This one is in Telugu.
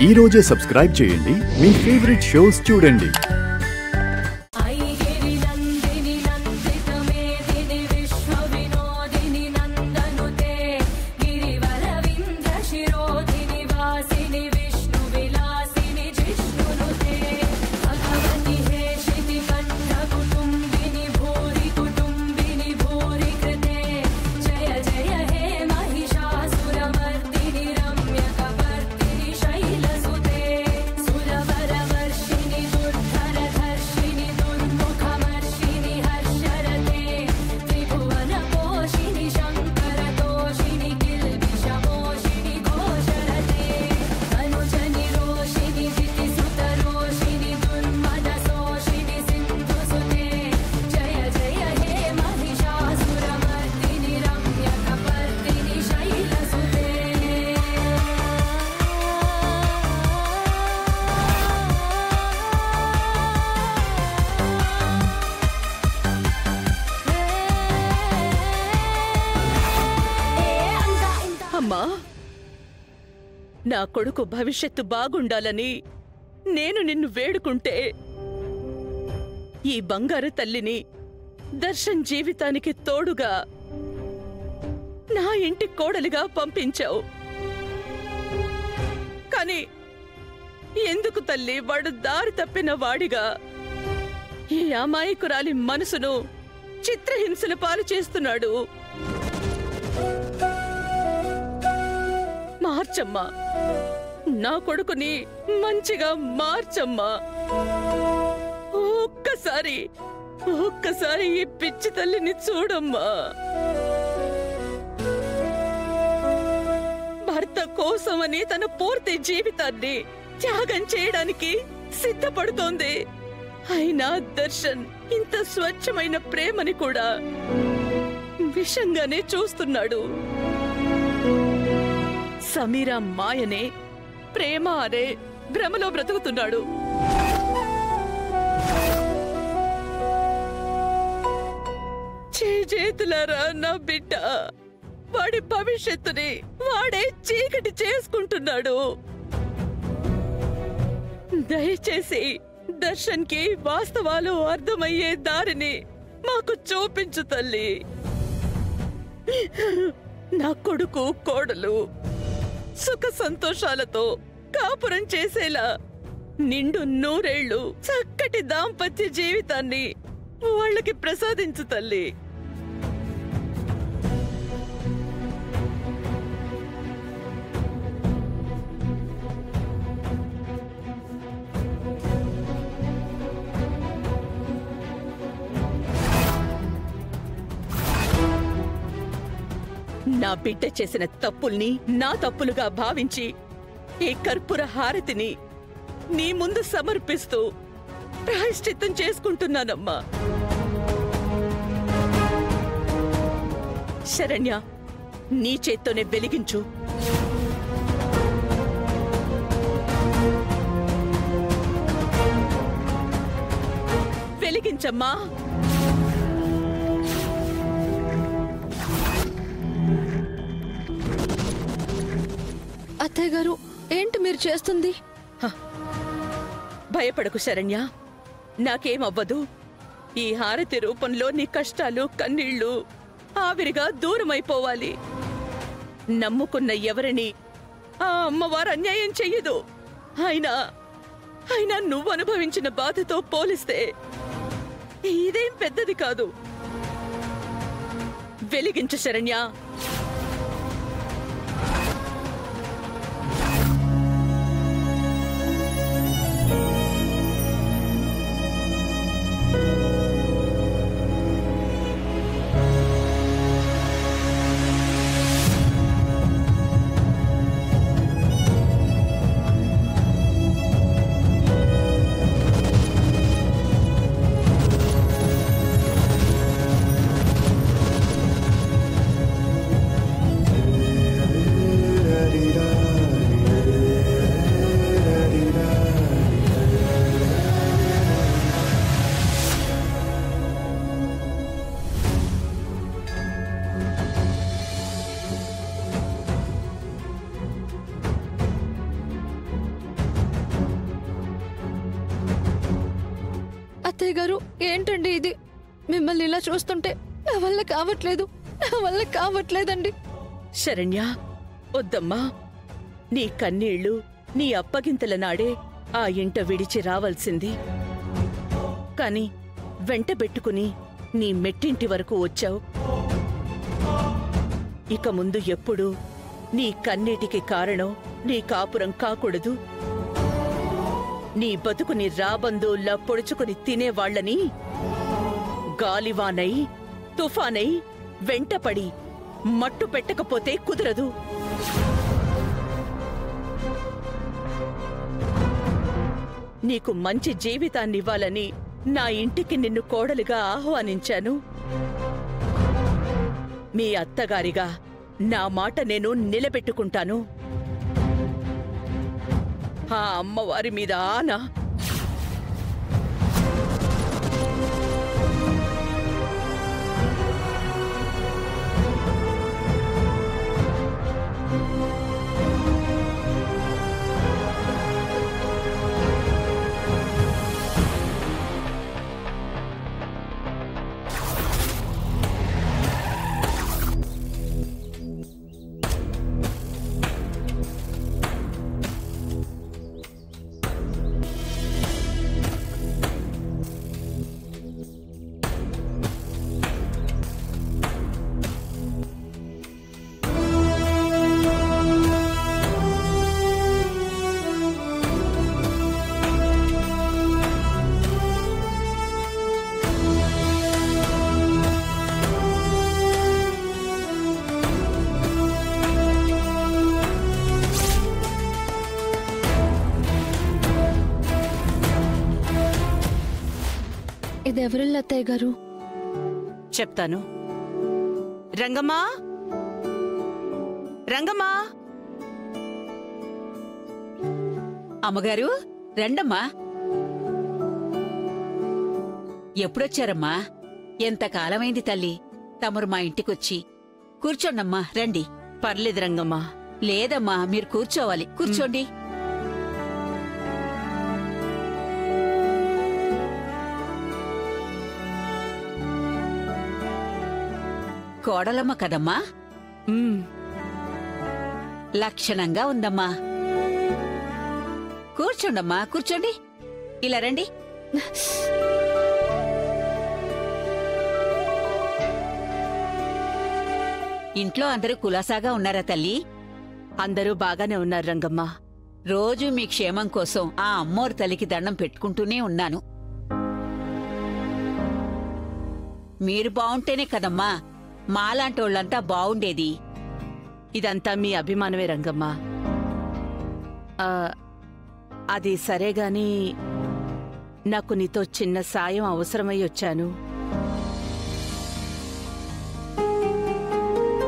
ఈ రోజే సబ్స్క్రైబ్ చేయండి, మీ ఫేవరెట్ షోస్ చూడండి. నా కొడుకు భవిష్యత్తు బాగుండాలని నేను నిన్ను వేడుకుంటే ఈ బంగారు తల్లిని దర్శన్ జీవితానికి తోడుగా నా ఇంటి కోడలిగా పంపించావు. కాని ఎందుకు తల్లి వాడు దారి తప్పిన వాడిగా ఈ అమాయకురాలి మనసును చిత్రహింసల పాలు చేస్తున్నాడు? మార్చమ్మా, నా కొడుకుని మంచిగా మార్చమ్మా. ఒక్కసారి ఈ పిచ్చి తల్లిని చూడమ్మా. భర్త కోసమని తన పూర్తి జీవితాన్ని త్యాగం చేయడానికి సిద్ధపడుతోంది. అయినా దర్శన్ ఇంత స్వచ్ఛమైన ప్రేమని కూడా విషంగానే చూస్తున్నాడు. సమీరా మాయనే ప్రేమ అనే భ్రమలో బ్రతుకుతున్నాడు. చేతులారా నా బిడ్డ వాడి భవిష్యత్తుని వాడే చీకటి చేసుకుంటున్నాడు. దయచేసి దర్శన్ కి వాస్తవాలు అర్థమయ్యే దారిని మాకు చూపించు తల్లి. నా కొడుకు కోడలు సుఖ సంతోషాలతో కాపురం చేసేలా నిండు నూరేళ్లు చక్కటి దాంపత్య జీవితాన్ని వాళ్ళకి ప్రసాదించు తల్లి. నా బిడ్డ చేసిన తప్పుల్ని నా తప్పులుగా భావించి ఈ కర్పూర హారతిని నీ ముందు సమర్పిస్తూ ప్రాయశ్చిత్తం చేసుకుంటున్నానమ్మా. శరణ్య, నీ చేత్తోనే వెలిగించు. వెలిగించమ్మా. అత్తయ్య గారు, ఏంటి మీరు చేస్తుంది? భయపడకు శరణ్య, నాకేమవ్వదు. ఈ హారతి రూపంలో నీ కష్టాలు కన్నీళ్లు ఆవిరిగా దూరమైపోవాలి. నమ్ముకున్న ఎవరిని ఆ అమ్మవారు అన్యాయం చెయ్యదు. అయినా నువ్వు అనుభవించిన బాధతో పోలిస్తే ఇదేం పెద్దది కాదు. వెలిగించు శరణ్య. అత్తయ్య గారు, ఏంటండి ఇది? మిమ్మల్ని ఇలా చూస్తుంటే నా వల్ల కావట్లేదండి. శరణ్య, వద్దమ్మా. నీ కన్నీళ్లు నీ అప్పగింతల నాడే ఆ ఇంట విడిచి రావాల్సింది. కాని వెంటబెట్టుకుని నీ మెట్టింటి వరకు వచ్చావు. ఇక ముందు ఎప్పుడూ నీ కన్నీటికి కారణం నీ కాపురం కాకూడదు. నీ బతుకుని రాబందుల్లా పొడుచుకుని తినేవాళ్లని గాలివానై తుఫానై వెంటపడి మట్టు పెట్టకపోతే కుదరదు. నీకు మంచి జీవితాన్నివ్వాలని నా ఇంటికి నిన్ను కోడలిగా ఆహ్వానించాను. మీ అత్తగారిగా నా మాట నేను నిలబెట్టుకుంటాను. ఆ అమ్మవారి మీద ఆనా. ఇదెవరిల్లు అత్తయ్య గారు? చెప్తాను. రంగమ్మా, రంగమ్మా. అమ్మగారు, రండమ్మా. ఎప్పుడొచ్చారమ్మా? ఎంతకాలమైంది తల్లి తమరు మా ఇంటికొచ్చి. కూర్చోండమ్మా, రండి. పర్లేదు రంగమ్మా. లేదమ్మా, మీరు కూర్చోవాలి. కూర్చోండి. కోడలమ్మ కదమ్మా? లక్షణంగా ఉందమ్మా. కూర్చోండమ్మా, కూర్చోండి. ఇలా రండి. ఇంట్లో అందరూ కులాసాగా ఉన్నారా తల్లి? అందరూ బాగానే ఉన్నారు రంగమ్మా. రోజూ మీ క్షేమం కోసం ఆ అమ్మోరు తల్లికి దండం పెట్టుకుంటూనే ఉన్నాను. మీరు బావుంటేనే కదమ్మా మాలాంటోళ్లంతా బావుండేది. ఇదంతా మీ అభిమానమే రంగమ్మా. అది సరేగాని నాకు నీతో చిన్న సాయం అవసరమై వచ్చాను.